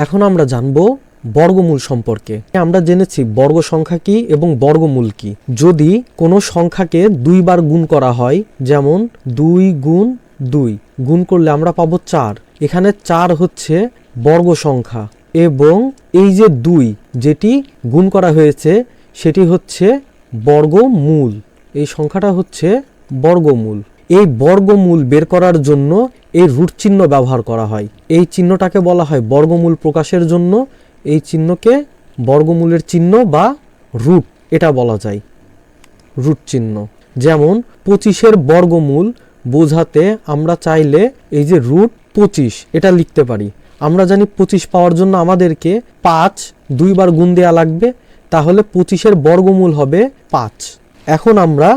এখন আমরা জানব বর্গমূল সম্পর্কে। আমরা জেনেছি বর্গ সংখ্যা কি এবং বর্গমূল কি। যদি কোনো সংখ্যাকে 2 বার গুণ করা হয়, যেমন 2 গুণ 2 গুণ করলে আমরা পাবো 4। এখানে 4 হচ্ছে বর্গ সংখ্যা এবং এই যে 2 যেটি গুণ করা হয়েছে সেটি হচ্ছে বর্গমূল। এই সংখ্যাটা হচ্ছে বর্গমূল। এই বর্গমূল বের করার জন্য এই রুট চিহ্ন ব্যবহার করা হয়। এই চিহ্নটাকে বলা হয় বর্গমূল প্রকাশের জন্য। এই চিহ্নকে বর্গমূলের চিহ্ন বা রুট এটা বলা যায়, রুট চিহ্ন। যেমন 25-এর বর্গমূল বোঝাতে আমরা চাইলে এই যে রুট 25 এটা লিখতে পারি। আমরা জানি 25 পাওয়ার জন্য আমাদেরকে 5 2 বার গুণ দেওয়া লাগবে, তাহলে 25-এর বর্গমূল হবে 5। এখন আমরা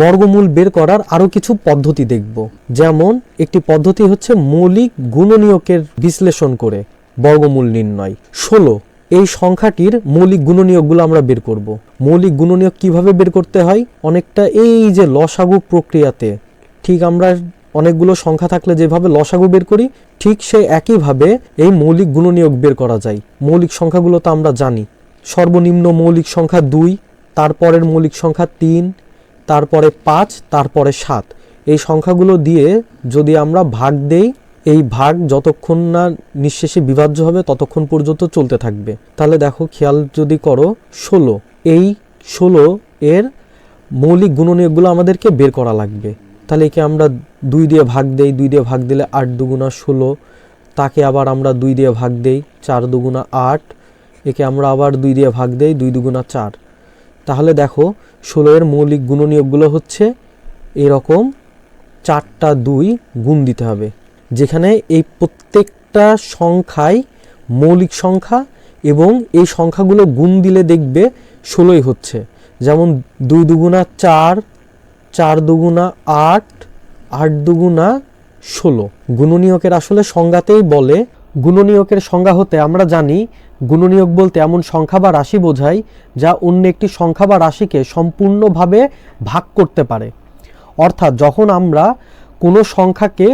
বর্গমূল বের করার আরো কিছু পদ্ধতি দেখব। যেমন একটি পদ্ধতি হচ্ছে মৌলিক গুণনীয়কের বিশ্লেষণ করে বর্গমূল নির্ণয়। 16 এই সংখ্যাটির মৌলিক গুণনীয়কগুলো আমরা বের করব। মৌলিক গুণনীয়ক কিভাবে বের করতে হয়? অনেকটা এই যে লসাগু প্রক্রিয়াতে, ঠিক আমরা অনেকগুলো সংখ্যা থাকলে যেভাবে লসাগু বের করি, ঠিক সেই একইভাবে এই মৌলিক গুণনীয়ক বের করা যায়। মৌলিক সংখ্যাগুলো তো আমরা জানি। সর্বনিম্ন মৌলিক সংখ্যা 2, তারপরের মৌলিক সংখ্যা 3, তারপরে 5, তারপরে 7। এই সংখ্যাগুলো দিয়ে যদি আমরা ভাগ দেই, এই ভাগ যতক্ষণ না নিঃশেষে বিভাজ্য হবে ততক্ষণ পর্যন্ত চলতে থাকবে। তাহলে দেখো, খেয়াল যদি করো, 16 এই 16 এর মৌলিক গুণনীয়কগুলো আমাদেরকে বের করা লাগবে। তাহলে একে আমরা 2 দিয়ে ভাগ দেই, 2 দিয়ে ভাগ দিলে 8 দুগুণা 16। তাকে আবার আমরা 2 দিয়ে ভাগ দেই, 4 দুগুণা 8। একে আমরা আবার 2 দিয়ে ভাগ দেই, 2 দুগুণা 4। তাহলে দেখো 16 এর মৌলিক গুণনীয়কগুলো হচ্ছে এরকম 4টা 2 গুণ দিতে হবে, যেখানে এই প্রত্যেকটা সংখ্যাই মৌলিক সংখ্যা এবং এই সংখ্যাগুলো গুণ দিলে দেখবে 16ই হচ্ছে। যেমন 2 দুগুণা 4, 4 দুগুণা 8, 8 দুগুণা 16। গুণনীয়কের আসলে সংজ্ঞাতেই বলে, গুণনীয়কের সংজ্ঞা হতে আমরা জানি গুণনীয়ক বলতে এমন সংখ্যা বা রাশি বোঝায় যা অন্য একটি সংখ্যা বা রাশিকে সম্পূর্ণভাবে ভাগ করতে পারে। অর্থাৎ যখন আমরা কোনো সংখ্যাকে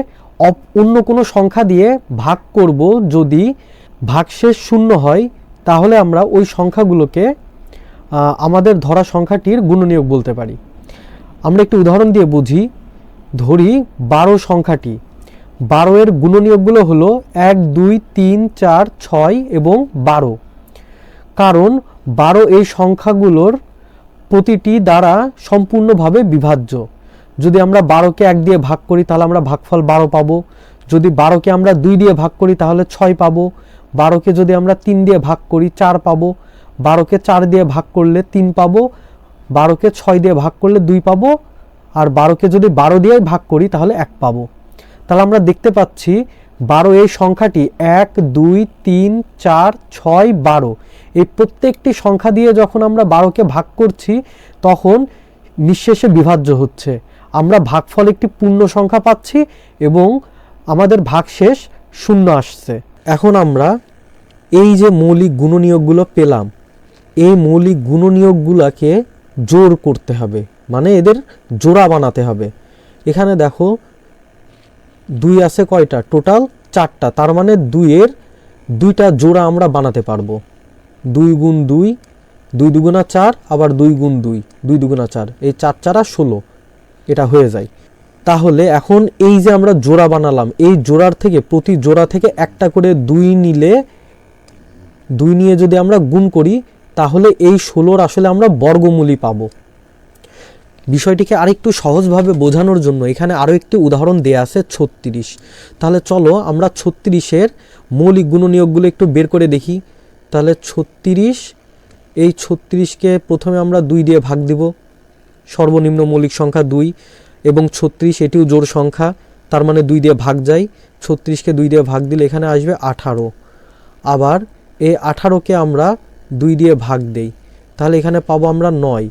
অন্য কোনো সংখ্যা দিয়ে ভাগ করব, যদি ভাগশেষ 0 হয়, তাহলে আমরা ওই সংখ্যাগুলোকে আমাদের ধরা সংখ্যাটির গুণনীয়ক বলতে পারি। আমরা একটি উদাহরণ দিয়ে বুঝি। ধরি 12 সংখ্যাটি। 12 এর গুণনীয়কগুলো হলো 1 2 3 4 6 এবং 12। কারণ 12 এই সংখ্যাগুলোর প্রতিটি দ্বারা সম্পূর্ণভাবে বিভাজ্য। যদি আমরা 12কে 1 দিয়ে ভাগ করি তাহলে আমরা ভাগফল 12 পাবো। যদি 12কে আমরা 2 দিয়ে ভাগ করি তাহলে 6 পাবো। 12কে যদি আমরা 3 দিয়ে ভাগ করি 4 পাবো। 12কে 4 দিয়ে ভাগ করলে 3 পাবো। 12কে 6 দিয়ে ভাগ করলে 2 পাবো। আর 12কে যদি 12 দিয়ে ভাগ করি তাহলে 1 পাবো। তাহলে আমরা দেখতে পাচ্ছি 12 এই সংখ্যাটি 1 2 3 4 6 12 এই প্রত্যেকটি সংখ্যা দিয়ে যখন আমরা 12কে ভাগ করছি তখন নিঃশেষে বিভাজ্য হচ্ছে। আমরা ভাগফল একটি পূর্ণ সংখ্যা পাচ্ছি এবং আমাদের ভাগশেষ 0 আসছে। এখন আমরা এই যে মৌলিক গুণনীয়কগুলো পেলাম, এই মৌলিক গুণনীয়কগুলোকে জোড় করতে হবে, মানে এদের জোড়া বানাতে হবে। এখানে দেখো 2 আছে কয়টা? টোটাল 4টা। তার মানে 2 এর 2টা জোড়া আমরা বানাতে পারবো। 2 গুণ 2, 2 দুগুণা 4, আবার 2 গুণ 2, 2 দুগুণা 4। এই 4 4 16 এটা হয়ে যায়। তাহলে এখন এই যে আমরা জোড়া বানালাম, এই জোড়ার থেকে প্রতি জোড়া থেকে একটা করে 2 নিলে, 2 নিয়ে যদি আমরা গুণ করি তাহলে এই 16 আসলে আমরা বর্গমূলই পাবো। বিষয়টিকে আরেকটু সহজভাবে বোঝানোর জন্য এখানে আরও একটি উদাহরণ দেয়া আছে 36। তাহলে চলো আমরা 36-এর মৌলিক গুণনীয়কগুলো একটু বের করে দেখি। তাহলে 36, এই 36কে প্রথমে আমরা 2 দিয়ে ভাগ দিব, সর্বনিম্ন মৌলিক সংখ্যা 2 এবং 36 এটিও জোড় সংখ্যা, তার মানে 2 দিয়ে ভাগ যায়। 36কে 2 দিয়ে ভাগ দিলে এখানে আসবে 18। আবার এই 18কে আমরা 2 দিয়ে ভাগ দেই, তাহলে এখানে পাবো আমরা 9।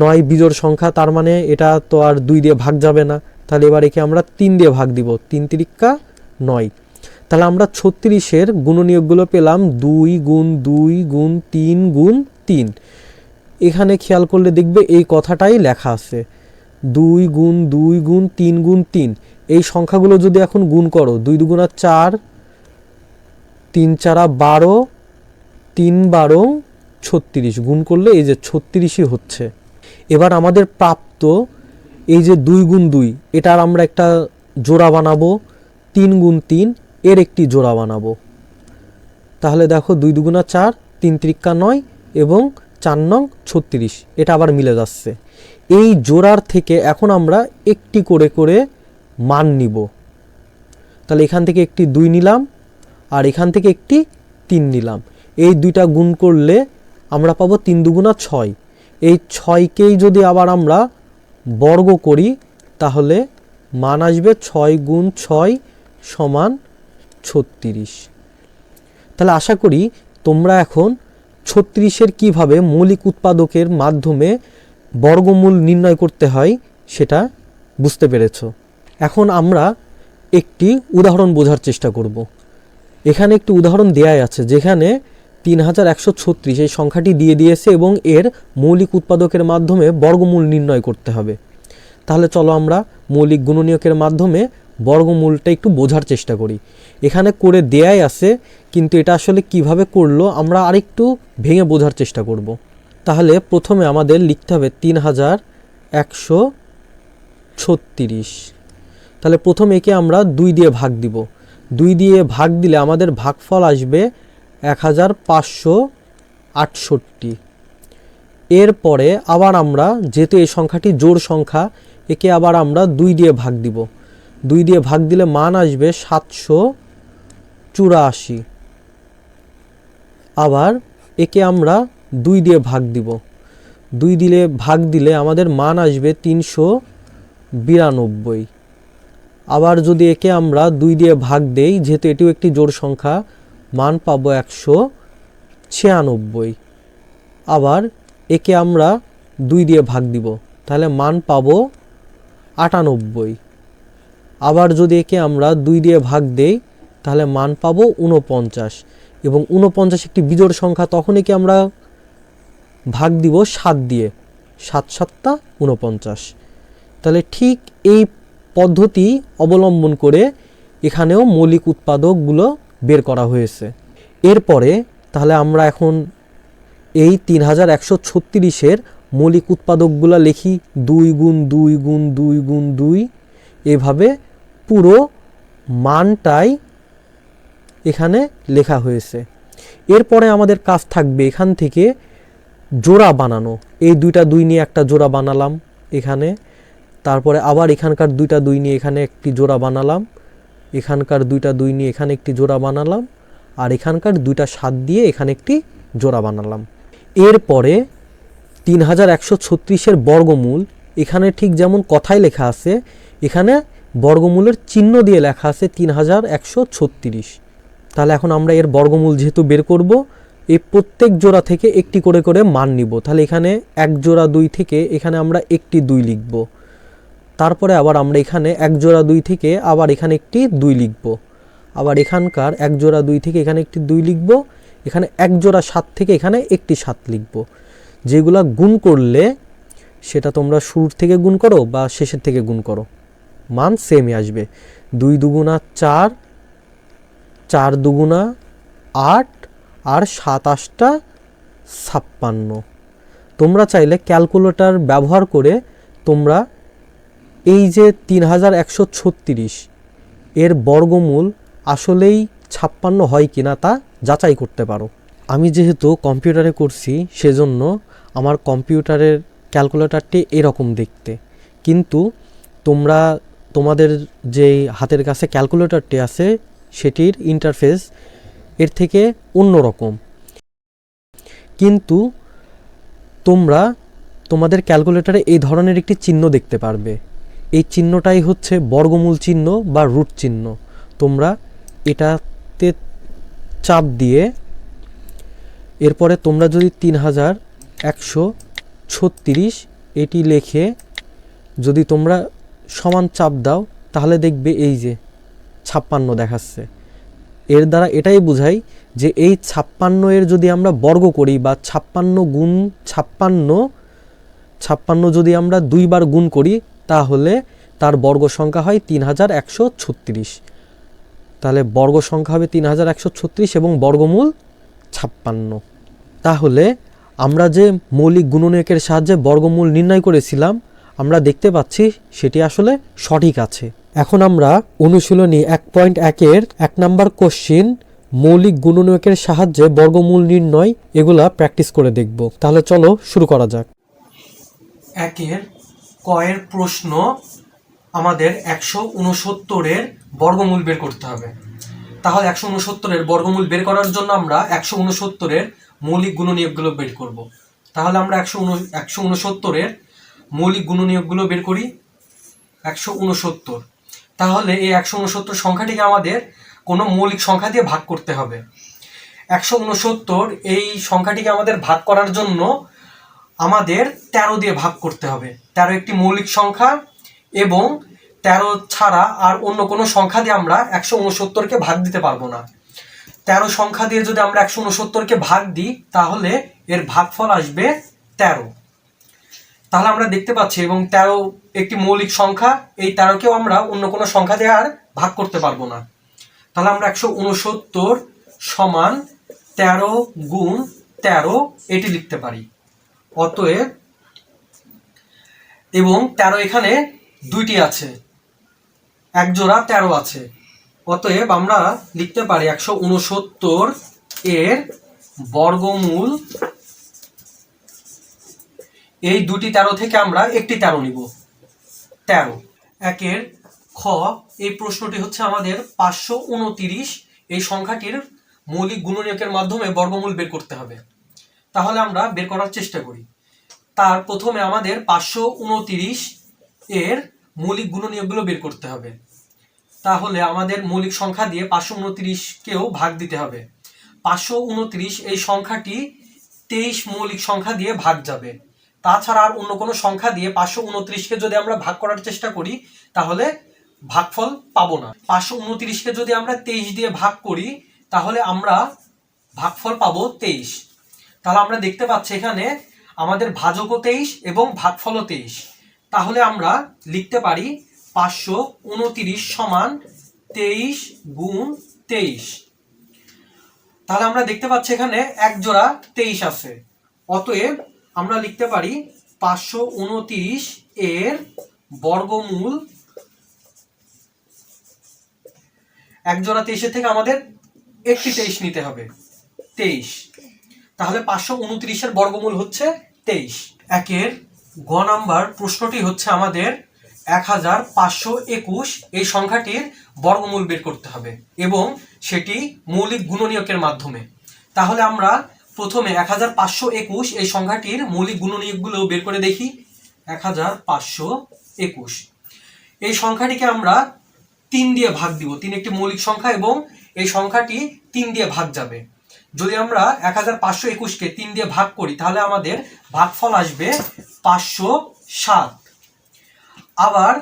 9 বিজোড় সংখ্যা, তার মানে এটা তো আর 2 দিয়ে ভাগ যাবে না। তাহলে এবার একে আমরা 3 দিয়ে ভাগ দিব, 3 তিরিক্কা 9। তাহলে আমরা 36-এর গুণনীয়কগুলো পেলাম 2 গুণ 2 গুণ 3 গুণ 3। এখানে খেয়াল করলে দেখবে এই কথাটাই লেখা আছে, 2 গুণ 2 গুণ 3 গুণ 3। এই সংখ্যাগুলো যদি এখন গুণ করো, 2 দুগুণা 4, তিন চারা 12, 3 12 36, গুণ করলে এই যে 36ই হচ্ছে। এবার আমাদের প্রাপ্ত এই যে 2 গুণ 2, এটার আমরা একটা জোড়া বানাবো। 3 গুণ 3, এর একটি জোড়া বানাবো। তাহলে দেখো 2 দুগুণা 4, 3 ত্রিকা 9 এবং 4 নং 36, এটা আবার মিলে যাচ্ছে। এই জোড়ার থেকে এখন আমরা একটি করে করে মান নিব। তাহলে এখান থেকে একটি 2 নিলাম, আর এখান থেকে একটি 3 নিলাম। এই দুইটা গুণ করলে আমরা পাবো 3 দুগুণা 6। এই 6কেই যদি আবার আমরা বর্গ করি তাহলে মান আসবে 6 গুণ 6 সমান 36। তাহলে আশা করি তোমরা এখন 36-এর কীভাবে মৌলিক উৎপাদকের মাধ্যমে বর্গমূল নির্ণয় করতে হয় সেটা বুঝতে পেরেছ। এখন আমরা একটি উদাহরণ বোঝার চেষ্টা করব। এখানে একটি উদাহরণ দেয়া আছে যেখানে 3136 এই সংখ্যাটি দিয়ে দিয়েছে এবং এর মৌলিক উৎপাদকের মাধ্যমে বর্গমূল নির্ণয় করতে হবে। তাহলে চলো আমরা মৌলিক গুণনীয়কের মাধ্যমে বর্গমূলটা একটু বোঝার চেষ্টা করি। এখানে করে দেয়াই আছে, কিন্তু এটা আসলে কিভাবে করলো আমরা আরেকটু ভেঙে বোঝার চেষ্টা করব। তাহলে প্রথমে আমাদের লিখতে হবে 3136। তাহলে প্রথমে একে আমরা 2 দিয়ে ভাগ দিব। 2 দিয়ে ভাগ দিলে আমাদের ভাগফল আসবে 1568। এরপরে আবার আমরা, যেহেতু এই সংখ্যাটি জোড় সংখ্যা, একে আবার আমরা 2 দিয়ে ভাগ দিব। 2 দিয়ে ভাগ দিলে মান আসবে 784। আবার একে আমরা 2 দিয়ে ভাগ দিব। 2 দিলে ভাগ দিলে আমাদের মান আসবে 392। আবার যদি একে আমরা 2 দিয়ে ভাগ দেই, যেহেতু এটিও একটি জোড় সংখ্যা, মান পাবো 196। আবার একে আমরা 2 দিয়ে ভাগ দিব, তাহলে মান পাবো 98। আবার যদি একে আমরা 2 দিয়ে ভাগ দেই তাহলে মান পাবো 49, এবং 49 একটি বিজোড় সংখ্যা, তখন একে আমরা ভাগ দিব 7 দিয়ে। 7 7 49। তাহলে ঠিক এই পদ্ধতি অবলম্বন করে এখানেও মৌলিক উৎপাদকগুলো বের করা হয়েছে। এরপরে তাহলে আমরা এখন এই 3136-এর মৌলিক উৎপাদকগুলো লিখি। 2 গুণ 2 গুণ 2 গুণ 2, এভাবে পুরো মানটাই এখানে লেখা হয়েছে। এরপরে আমাদের কাজ থাকবে এখান থেকে জোড়া বানানো। এই 2টা 2 নিয়ে একটা জোড়া বানালাম এখানে, তারপরে আবার এখানকার 2টা 2 নিয়ে এখানে একটি জোড়া বানালাম, এখানকার 2টা 2 নিয়ে এখানে একটি জোড়া বানালাম, আর এখানকার 2টা 7 দিয়ে এখানে একটি জোড়া বানালাম। এরপরে 3136-এর বর্গমূল এখানে ঠিক যেমন কথায় লেখা আছে, এখানে বর্গমূলের চিহ্ন দিয়ে লেখা আছে 3136। তাহলে এখন আমরা এর বর্গমূল যেহেতু বের করব, এই প্রত্যেক জোড়া থেকে একটি করে করে মান নিব। তাহলে এখানে 1 জোড়া 2 থেকে এখানে আমরা একটি 2 লিখব। তারপরে আবার আমরা এখানে 1 জোড়া 2 থেকে আবার এখানে একটি 2 লিখব। আবার এখানকার 1 জোড়া 2 থেকে এখানে একটি 2 লিখব। এখানে 1 জোড়া 7 থেকে এখানে একটি 7 লিখব। যেগুলা গুণ করলে, সেটা তোমরা শুরুর থেকে গুণ করো বা শেষের থেকে গুণ করো, মান সেমই আসবে। 2 দুগুণা 4, 4 দুগুণা 8, আর 7 8টা 56। তোমরা চাইলে ক্যালকুলেটর ব্যবহার করে তোমরা এই যে 3136 এর বর্গমূল আসলেই 56 হয় কিনা তা যাচাই করতে পারো। আমি যেহেতু কম্পিউটারে করছি সেজন্য আমার কম্পিউটারের ক্যালকুলেটরটি এরকম দেখতে, কিন্তু তোমরা তোমাদের যেই হাতের কাছে ক্যালকুলেটরটি আছে সেটির ইন্টারফেস এর থেকে অন্যরকম। কিন্তু তোমরা তোমাদের ক্যালকুলেটরে এই ধরনের একটি চিহ্ন দেখতে পারবে। এই চিহ্নটাই হচ্ছে বর্গমূল চিহ্ন বা রুট চিহ্ন। তোমরা এটাতে চাপ দিয়ে এরপরে তোমরা যদি 3136 এটি লিখে যদি তোমরা সমান চাপ দাও তাহলে দেখবে এই যে 56 দেখাচ্ছে। এর দ্বারা এটাই বোঝাই যে এই 56 এর যদি আমরা বর্গ করি বা 56 গুণ 56 যদি আমরা 2 বার গুণ করি তাহলে তার বর্গ সংখ্যা হয় 3136। তাহলে বর্গ সংখ্যা হবে 3136 এবং বর্গমূল 56। তাহলে আমরা যে মৌলিক গুণনীয়কের সাহায্যে বর্গমূল নির্ণয় করেছিলাম আমরা দেখতে পাচ্ছি সেটি আসলে সঠিক আছে। এখন আমরা অনুশীলনী 1.1-এর 1 নম্বর কোশ্চিন মৌলিক গুণনীয়কের সাহায্যে বর্গমূল নির্ণয় এগুলা প্র্যাকটিস করে দেখব। তাহলে চলো শুরু করা যাক। 1-এর কয়ের প্রশ্ন আমাদের 169-এর বর্গমূল বের করতে হবে। তাহলে 169-এর বর্গমূল বের করার জন্য আমরা 169-এর মৌলিক গুণনীয়কগুলো বের করব। তাহলে আমরা 169-এর মৌলিক গুণনীয়কগুলো বের করি। 169, তাহলে এই 169 সংখ্যাটিকে আমাদের কোনো মৌলিক সংখ্যা দিয়ে ভাগ করতে হবে। 169 এই সংখ্যাটিকে আমাদের ভাগ করার জন্য আমাদের 13 দিয়ে ভাগ করতে হবে। 13 একটি মৌলিক সংখ্যা এবং 13 ছাড়া আর অন্য কোনো সংখ্যা দিয়ে আমরা 169-কে ভাগ দিতে পারবো না। 13 সংখ্যা দিয়ে যদি আমরা 169-কে ভাগ দিই তাহলে এর ভাগফল আসবে 13। তাহলে আমরা দেখতে পাচ্ছি এবং 13 একটি মৌলিক সংখ্যা, এই 13কেও আমরা অন্য কোনো সংখ্যা দিয়ে আর ভাগ করতে পারবো না। তাহলে আমরা 169 সমান 13 গুণ 13 এটি লিখতে পারি। অতএব এবং 13 এখানে দুইটি আছে, এক জোড়া 13 আছে, অতএব আমরা লিখতে পারি 169 এর বর্গমূল, এই দুটি 13 থেকে আমরা একটি 13 নিব, 13। 1-এর খ এই প্রশ্নটি হচ্ছে আমাদের 529 এই সংখ্যাটির মৌলিক গুণনীয়কের মাধ্যমে বর্গমূল বের করতে হবে। তাহলে আমরা বের করার চেষ্টা করি। তার প্রথমে আমাদের 529 এর মৌলিক গুণনীয়কগুলো বের করতে হবে। তাহলে আমাদের মৌলিক সংখ্যা দিয়ে 529কেও ভাগ দিতে হবে। 529 এই সংখ্যাটি 23 মৌলিক সংখ্যা দিয়ে ভাগ যাবে। তাছাড়া আর অন্য কোনো সংখ্যা দিয়ে 529কে যদি আমরা ভাগ করার চেষ্টা করি তাহলে ভাগফল পাবো না। 529কে যদি আমরা 23 দিয়ে ভাগ করি তাহলে আমরা ভাগফল পাবো 23। তাহলে আমরা দেখতে পাচ্ছি এখানে আমাদের ভাজকও 23 এবং ভাগফলও 23। তাহলে আমরা লিখতে পারি 529 সমান 23 গুণ 23। তাহলে আমরা দেখতে পাচ্ছি এখানে এক জোড়া 23 আছে, অতএব আমরা লিখতে পারি 529 এর বর্গমূল, এক জোড়া 23 থেকে আমাদের একটি 23 নিতে হবে, 23। তাহলে 529 এর বর্গমূল হচ্ছে 23। 1-এর গ নাম্বার প্রশ্নটি হচ্ছে আমাদের 1521 এই সংখ্যাটির বর্গমূল বের করতে হবে এবং সেটি মৌলিক গুণনীয়কের মাধ্যমে। তাহলে আমরা প্রথমে 1521 এই সংখ্যাটির মৌলিক গুণনীয়কগুলো বের করে দেখি। 1521 এই সংখ্যাটিকে আমরা 3 দিয়ে ভাগ দিব। 3 একটি মৌলিক সংখ্যা এবং এই সংখ্যাটি 3 দিয়ে ভাগ যাবে। যদি আমরা 1521কে 3 দিয়ে ভাগ করি তাহলে আমাদের ভাগফল আসবে 507। আবার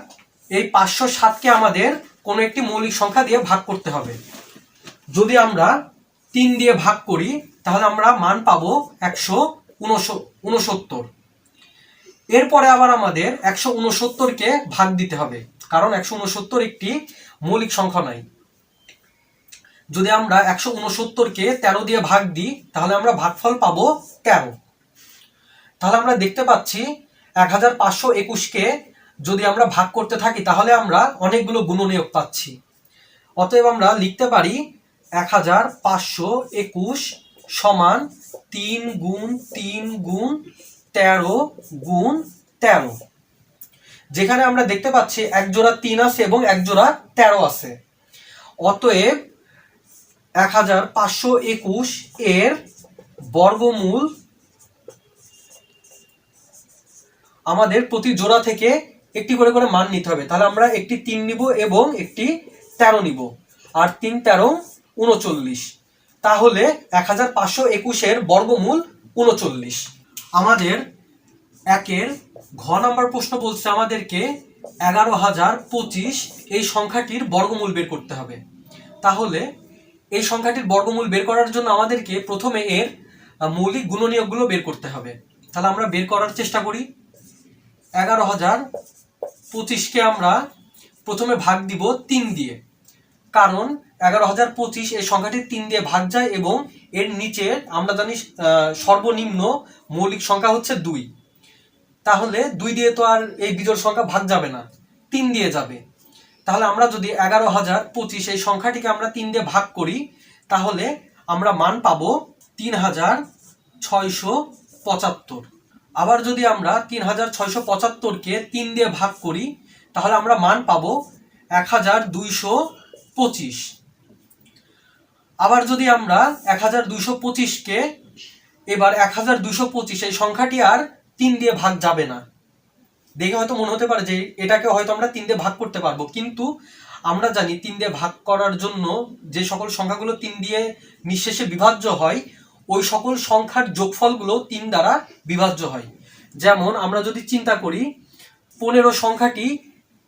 এই 507কে আমাদের কোনো একটি মৌলিক সংখ্যা দিয়ে ভাগ করতে হবে। যদি আমরা 3 দিয়ে ভাগ করি তাহলে আমরা মান পাবো 169। এরপরে আবার আমাদের 169কে ভাগ দিতে হবে, কারণ 169 একটি মৌলিক সংখ্যা নয়। যদি আমরা 169কে 13 দিয়ে ভাগ দিই তাহলে আমরা ভাগফল পাবো 13। তাহলে আমরা দেখতে পাচ্ছি 1521কে যদি আমরা ভাগ করতে থাকি তাহলে আমরা অনেকগুলো গুণনীয়ক পাচ্ছি। অতএব আমরা লিখতে পারি 1521 সমান 3 গুণ 3 গুণ 13 গুণ 13। যেখানে আমরা দেখতে পাচ্ছি এক জোড়া 3 আছে এবং এক জোড়া 13 আছে, অতএব 1521 এর বর্গমূল আমাদের প্রতি জোড়া থেকে একটি করে করে মান নিতে হবে। তাহলে আমরা একটি 3 নিব এবং একটি 13 নিব, আর 3 13 39। তাহলে 1521 এর বর্গমূল 39। আমাদের 1-এর ঘ নাম্বার প্রশ্ন বলছে আমাদেরকে 11025 এই সংখ্যাটির বর্গমূল বের করতে হবে। তাহলে এই সংখ্যাটির বর্গমূল বের করার জন্য আমাদেরকে প্রথমে এর মৌলিক গুণনীয়কগুলো বের করতে হবে। তাহলে আমরা বের করার চেষ্টা করি। 11025কে আমরা প্রথমে ভাগ দিব 3 দিয়ে। কারণ 11,025 এই সংখ্যাটি 3 দিয়ে ভাগ যায় এবং এর নিচে আমরা জানি সর্বনিম্ন মৌলিক সংখ্যা হচ্ছে 2। তাহলে 2 দিয়ে তো আর এই বিজোড় সংখ্যা ভাগ যাবে না, 3 দিয়ে যাবে। তাহলে আমরা যদি 11,025 এই সংখ্যাটিকে আমরা 3 দিয়ে ভাগ করি তাহলে আমরা মান পাবো 3,675। আবার যদি আমরা 3,675কে 3 দিয়ে ভাগ করি তাহলে আমরা মান পাবো 1,225। আবার যদি আমরা 1,225কে এবার 1,225 এই সংখ্যাটি আর 3 দিয়ে ভাগ যাবে না। দেখে হয়তো মনে হতে পারে যে এটাকে হয়তো আমরা 3 দিয়ে ভাগ করতে পারবো, কিন্তু আমরা জানি 3 দিয়ে ভাগ করার জন্য যে সকল সংখ্যাগুলো 3 দিয়ে নিঃশেষে বিভাজ্য হয় ওই সকল সংখ্যার যোগফলগুলো 3 দ্বারা বিভাজ্য হয়। যেমন আমরা যদি চিন্তা করি 15 সংখ্যাটি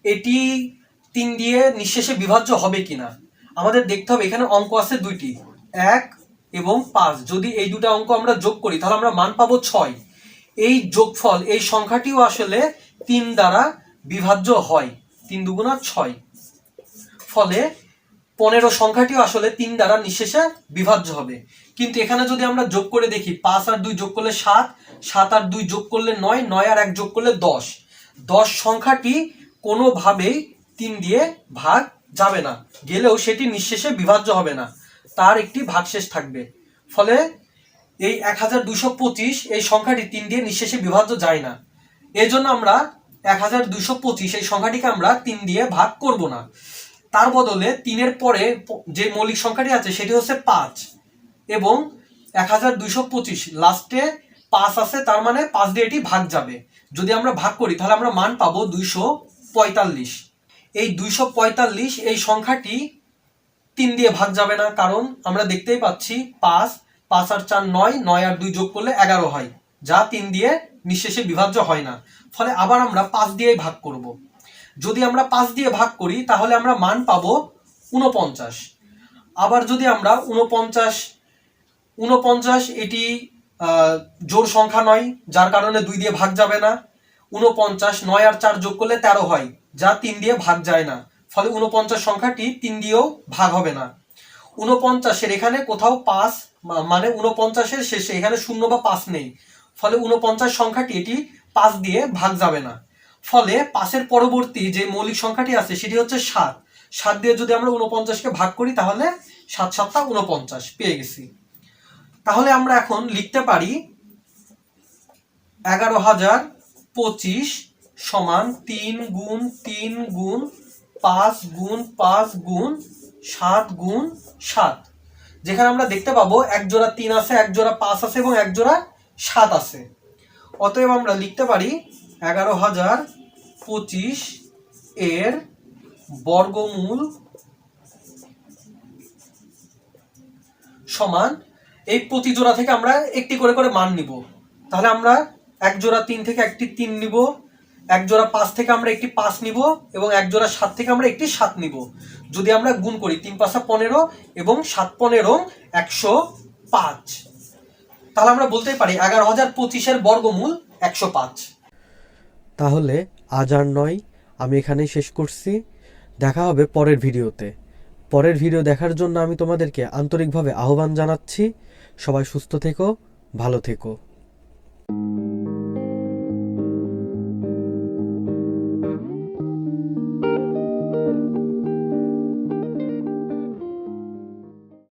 এটি 3 দিয়ে নিঃশেষে বিভাজ্য হবে কিনা, আমাদের দেখতে হবে এখানে অঙ্ক আছে দুইটি, 1 এবং 5। যদি এই দুটো অঙ্ক আমরা যোগ করি তাহলে আমরা মান পাবো 6। এই যোগফল এই সংখ্যাটিও আসলে 3 দ্বারা বিভাজ্য হয়, 3 দুগুণা 6। ফলে 15 সংখ্যাটিও আসলে 3 দ্বারা নিঃশেষে বিভাজ্য হবে। কিন্তু এখানে যদি আমরা যোগ করে দেখি 5 আর 2 যোগ করলে 7, 7 আর 2 যোগ করলে 9, 9 আর 1 যোগ করলে 10। 10 সংখ্যাটি কোনোভাবেই 3 দিয়ে ভাগ যাবে না, গেলেও সেটি নিঃশেষে বিভাজ্য হবে না, তার একটি ভাগশেষ থাকবে। ফলে এই 1,225 এই সংখ্যাটি 3 দিয়ে নিঃশেষে বিভাজ্য যায় না। এই জন্য আমরা 1,225 এই সংখ্যাটিকে আমরা 3 দিয়ে ভাগ করব না। তার বদলে 3-এর পরে যে মৌলিক সংখ্যাটি আছে সেটি হচ্ছে 5 এবং 1,225 লাস্টে 5 আছে, তার মানে 5 দিয়ে এটি ভাগ যাবে। যদি আমরা ভাগ করি তাহলে আমরা মান পাবো 245। এই 245 এই সংখ্যাটি 3 দিয়ে ভাগ যাবে না, কারণ আমরা দেখতেই পাচ্ছি 5, 5 আর 4 9, 9 আর 2 যোগ করলে 11 হয়, যা 3 দিয়ে নিঃশেষে বিভাজ্য হয় না। ফলে আবার আমরা 5 দিয়েই ভাগ করব। যদি আমরা 5 দিয়ে ভাগ করি তাহলে আমরা মান পাবো 49। আবার যদি আমরা 49 এটি জোড় সংখ্যা নয়, যার কারণে 2 দিয়ে ভাগ যাবে না। 49 9 আর 4 যোগ করলে 13 হয়, যা 3 দিয়ে ভাগ যায় না। ফলে 49 সংখ্যাটি 3 দিয়েও ভাগ হবে না। 49-এর এখানে কোথাও 5 মানে 49-এর শেষে এখানে 0 বা 5 নেই, ফলে 49 সংখ্যাটি এটি 5 দিয়ে ভাগ যাবে না। ফলে 5-এর পরবর্তী যে মৌলিক সংখ্যাটি আছে সেটি হচ্ছে 7। 7 দিয়ে যদি আমরা 49-কে ভাগ করি তাহলে 7 7 49 পেয়ে গেছি। তাহলে আমরা এখন লিখতে পারি 11,025 সমান 3 গুণ 3 গুণ 5 গুণ 5 গুণ 7 গুণ 7। যেখানে আমরা দেখতে পাবো এক জোড়া 3 আছে, এক জোড়া 5 আছে এবং এক জোড়া 7 আছে। অতএব আমরা লিখতে পারি 11,025 এর বর্গমূল সমান, এই প্রতি জোড়া থেকে আমরা একটি করে করে মান নিব। তাহলে আমরা এক জোড়া 3 থেকে একটি 3 নিব, এক জোড়া 5 থেকে আমরা একটি 5 নিব এবং এক জোড়া 7 থেকে আমরা একটি 7 নিব। যদি আমরা গুণ করি 3 5 15 এবং 7 15 105, তাহলে আমরা বলতেই পারি 11,025 এর বর্গমূল 105। তাহলে আজ আর নয়, আমি এখানেই শেষ করছি। দেখা হবে পরের ভিডিওতে। পরের ভিডিও দেখার জন্য আমি তোমাদেরকে আন্তরিকভাবে আহ্বান জানাচ্ছি। সবাই সুস্থ থেকো, ভালো থেকো।